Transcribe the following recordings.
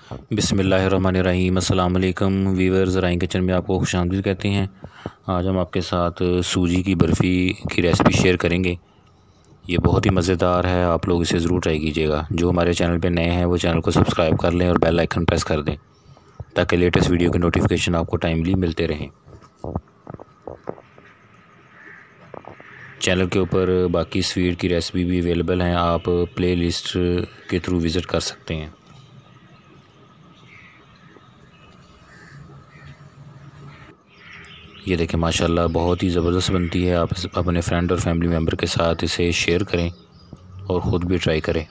बिस्मिल्लाहिर्रहमानिर्रहीम। अस्सलाम वालेकुम वीवर्स, ज़राइन किचन में आपको खुशामदीद कहते हैं। आज हम आपके साथ सूजी की बर्फ़ी की रेसिपी शेयर करेंगे। ये बहुत ही मज़ेदार है, आप लोग इसे ज़रूर ट्राई कीजिएगा। जो हमारे चैनल पे नए हैं वो चैनल को सब्सक्राइब कर लें और बेल आइकन प्रेस कर दें ताकि लेटेस्ट वीडियो के नोटिफिकेशन आपको टाइमली मिलते रहें। चैनल के ऊपर बाकी स्वीट की रेसिपी भी अवेलेबल हैं, आप प्ले लिस्ट के थ्रू विज़िट कर सकते हैं। ये देखें, माशाल्लाह बहुत ही ज़बरदस्त बनती है। आप अपने फ्रेंड और फैमिली मेम्बर के साथ इसे शेयर करें और ख़ुद भी ट्राई करें।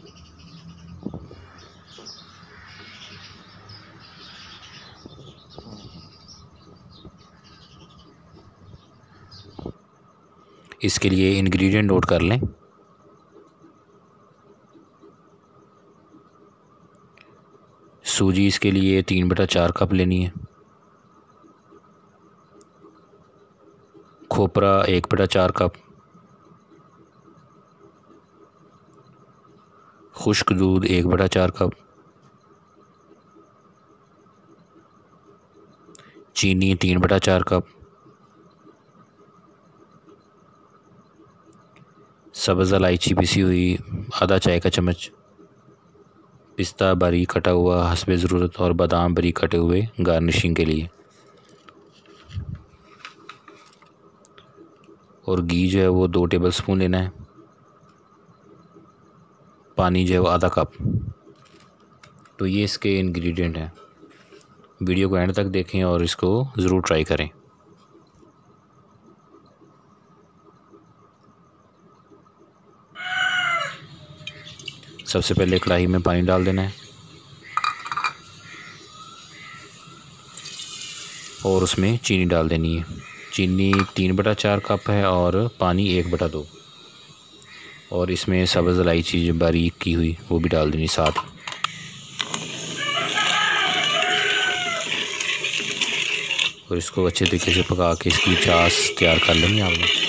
इसके लिए इंग्रेडिएंट नोट कर लें। सूजी इसके लिए 3/4 कप लेनी है। खोपरा 1/4 कप। खुश्क दूध 1/4 कप। चीनी 3/4 कप। सब्ज़ इलायची पिसी हुई आधा चाय का चम्मच। पिस्ता बारीक कटा हुआ हस्बे ज़रूरत और बादाम बारीक कटे हुए गार्निशिंग के लिए। और घी जो है वो 2 टेबलस्पून लेना है। पानी जो है वो आधा कप। तो ये इसके इंग्रेडिएंट हैं। वीडियो को एंड तक देखें और इसको ज़रूर ट्राई करें। सबसे पहले कढ़ाई में पानी डाल देना है और उसमें चीनी डाल देनी है। चीनी 3/4 कप है और पानी 1/2। और इसमें सब्ज़ इलायची जो बारीक की हुई वो भी डाल देनी साथ। और इसको अच्छे तरीके से पका के इसकी छाछ तैयार कर लेंगे आप लोग।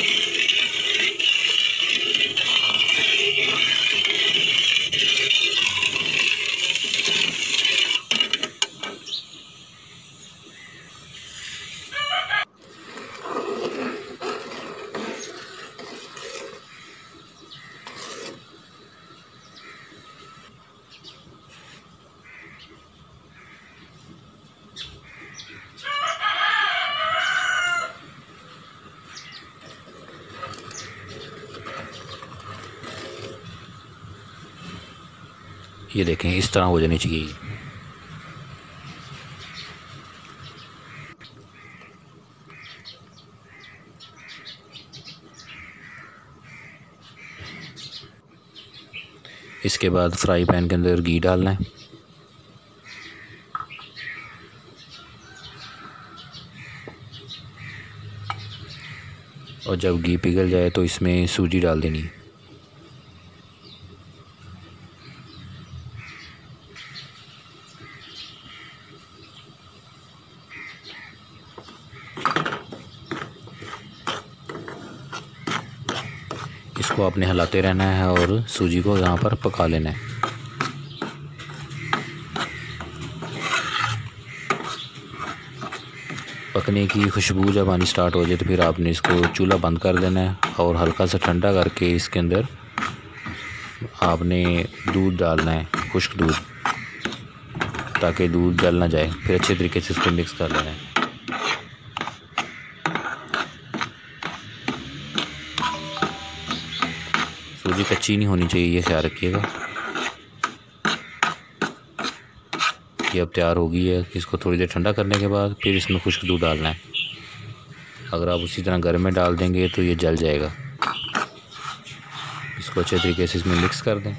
ये देखें, इस तरह हो जानी चाहिए। इसके बाद फ्राई पैन के अंदर घी डालना है। और जब घी पिघल जाए तो इसमें सूजी डाल देनी है। इसको आपने हिलाते रहना है और सूजी को यहाँ पर पका लेना है। पकने की खुशबू जब आनी स्टार्ट हो जाए तो फिर आपने इसको चूल्हा बंद कर देना है और हल्का सा ठंडा करके इसके अंदर आपने दूध डालना है, खुश्क दूध, ताकि दूध जल ना जाए। फिर अच्छे तरीके से इसको मिक्स कर लेना है। सूजी कच्ची नहीं होनी चाहिए, ये ख्याल रखिएगा। ये अब तैयार हो गई है। इसको थोड़ी देर ठंडा करने के बाद फिर इसमें खुश्क दूध डालना है। अगर आप उसी तरह गर्म में डाल देंगे तो ये जल जाएगा। इसको अच्छे तरीके से इसमें मिक्स कर दें।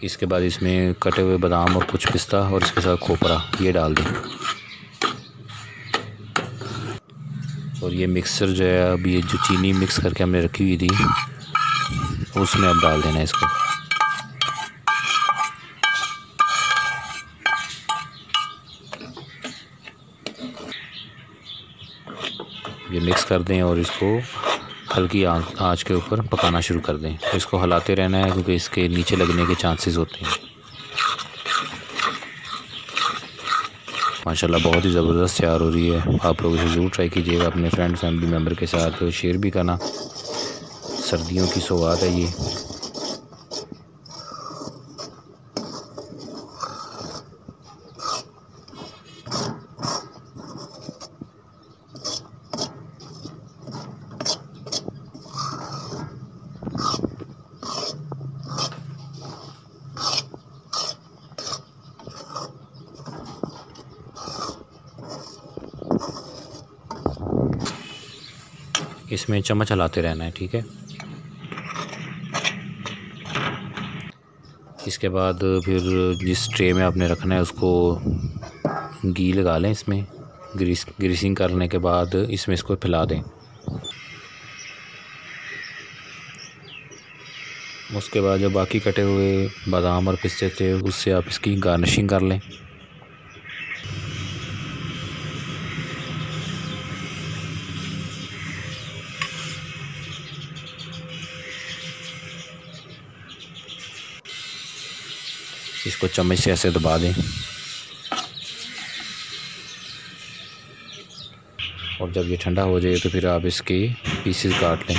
इसके बाद इसमें कटे हुए बादाम और कुछ पिस्ता और इसके साथ खोपरा ये डाल दें। और ये मिक्सर जो है, अब ये जो चीनी मिक्स करके हमने रखी हुई थी उसमें अब डाल देना है इसको। ये मिक्स कर दें और इसको हल्की आंच के ऊपर पकाना शुरू कर दें। तो इसको हिलाते रहना है क्योंकि इसके नीचे लगने के चांसेस होते हैं। माशाल्लाह बहुत ही ज़बरदस्त तैयार हो रही है। आप लोग इसे ज़रूर ट्राई कीजिएगा, अपने फ्रेंड फैमिली मेम्बर के साथ शेयर भी करना। सर्दियों की सौगात है ये। इसमें चम्मच हिलाते रहना है, ठीक है। इसके बाद फिर जिस ट्रे में आपने रखना है उसको घी लगा लें। इसमें ग्रीसिंग करने के बाद इसमें इसको फैला दें। उसके बाद जो बाकी कटे हुए बादाम और पिस्ते थे उससे आप इसकी गार्निशिंग कर लें। इसको चम्मच से ऐसे दबा दें और जब ये ठंडा हो जाए तो फिर आप इसके पीसेस काट लें।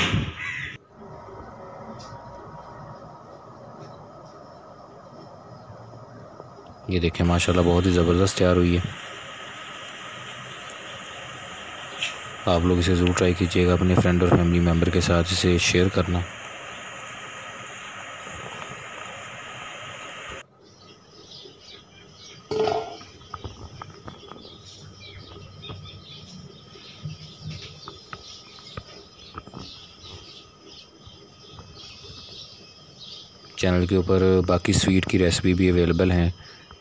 ये देखें माशाल्लाह बहुत ही ज़बरदस्त तैयार हुई है। आप लोग इसे ज़रूर ट्राई कीजिएगा, अपने फ्रेंड और फैमिली मेम्बर के साथ इसे शेयर करना। चैनल के ऊपर बाकी स्वीट की रेसिपी भी अवेलेबल हैं,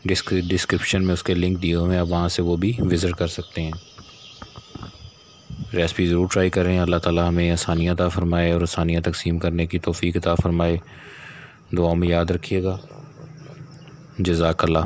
डिस्क्रिप्शन में उसके लिंक दिए हुए हैं, आप वहाँ से वो भी विज़िट कर सकते हैं। रेसिपी ज़रूर ट्राई करें। अल्लाह ताला हमें आसानियाँ अता फ़रमाए और आसानियाँ तकसीम करने की तौफ़ीक अता फ़रमाए। दुआओं में याद रखिएगा। जज़ाकल्लाह।